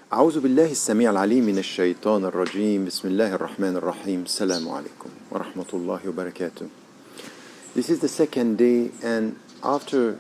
أعوذ بالله السميع العليم من الشيطان الرجيم بسم الله الرحمن الرحيم السلام عليكم ورحمة الله وبركاته. This is the second day, and after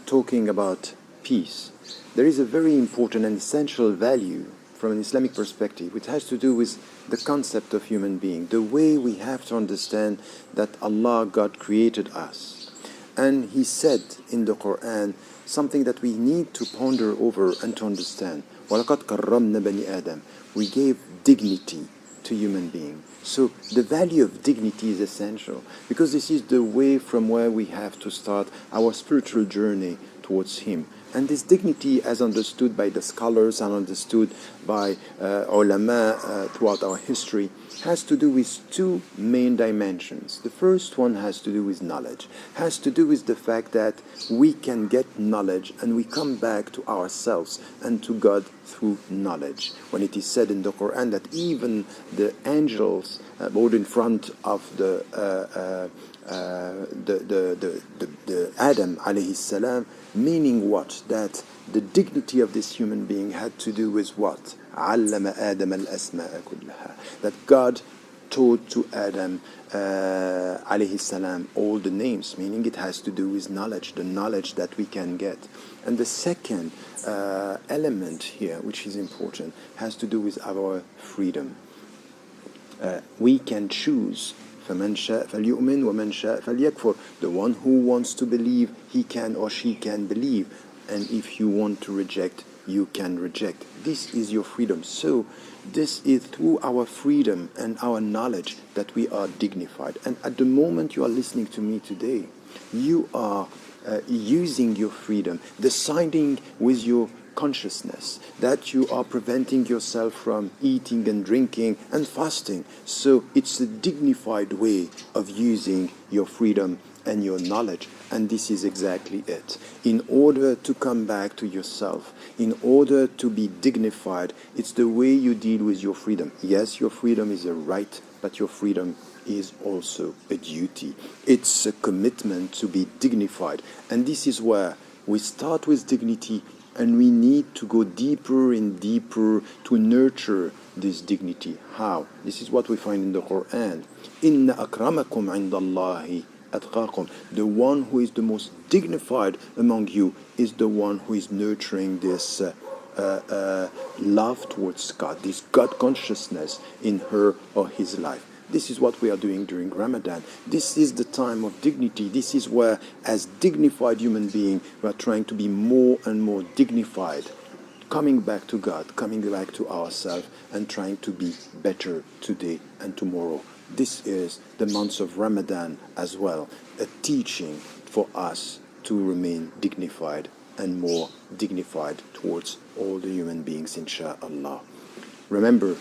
talking about peace, there is a very important and essential value from an Islamic perspective which has to do with the concept of human being, the way we have to understand that Allah, God, created us. And He said in the Quran something that we need to ponder over and to understand. وَلَقَدْ كَرَّمْنَا بَنِي آدَمَ. We gave dignity to human beings. So the value of dignity is essential, because this is the way from where we have to start our spiritual journey towards Him. And this dignity, as understood by the scholars and understood by ulama throughout our history, has to do with two main dimensions. The first one has to do with knowledge, has to do with the fact that we can get knowledge and we come back to ourselves and to God through knowledge. When it is said in the Quran that even the angels both in front of the Adam alayhi salam, meaning what? That the dignity of this human being had to do with what? عَلَّمَ آدَمَ الْأَسْمَاءَ كُلَّهَا. That God taught to Adam alayhi salam all the names, meaning it has to do with knowledge, the knowledge that we can get. And the second element here, which is important, has to do with our freedom. We can choose. فَمَنْ شَاءَ فَلْيُؤْمِنْ وَمَنْ شَاءَ فَلْيَكْفُرْ. The one who wants to believe, he can or she can believe. And if you want to reject, you can reject. This is your freedom. So this is through our freedom and our knowledge that we are dignified. And at the moment you are listening to me today, you are using your freedom, deciding with your consciousness that you are preventing yourself from eating and drinking and fasting. So it's a dignified way of using your freedom and your knowledge. And this is exactly it. In order to come back to yourself, in order to be dignified, it's the way you deal with your freedom. Yes, your freedom is a right, but your freedom is also a duty. It's a commitment to be dignified. And this is where we start with dignity, and we need to go deeper and deeper to nurture this dignity. How? This is what we find in the Quran. إِنَّ أَكْرَمَكُمْ عِنْدَ اللَّهِ أَتْقَاكُمْ. The one who is the most dignified among you is the one who is nurturing this love towards God, this God consciousness in her or his life. This is what we are doing during Ramadan. This is the time of dignity. This is where, as dignified human beings, we are trying to be more and more dignified, coming back to God, coming back to ourselves, and trying to be better today and tomorrow. This is the month of Ramadan as well, a teaching for us to remain dignified and more dignified towards all the human beings, insha'Allah. Remember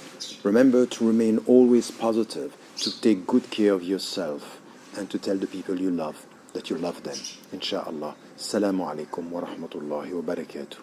to remain always positive, to take good care of yourself, and to tell the people you love that you love them, insha'Allah. Assalamu alaikum wa rahmatullahi wa barakatuh.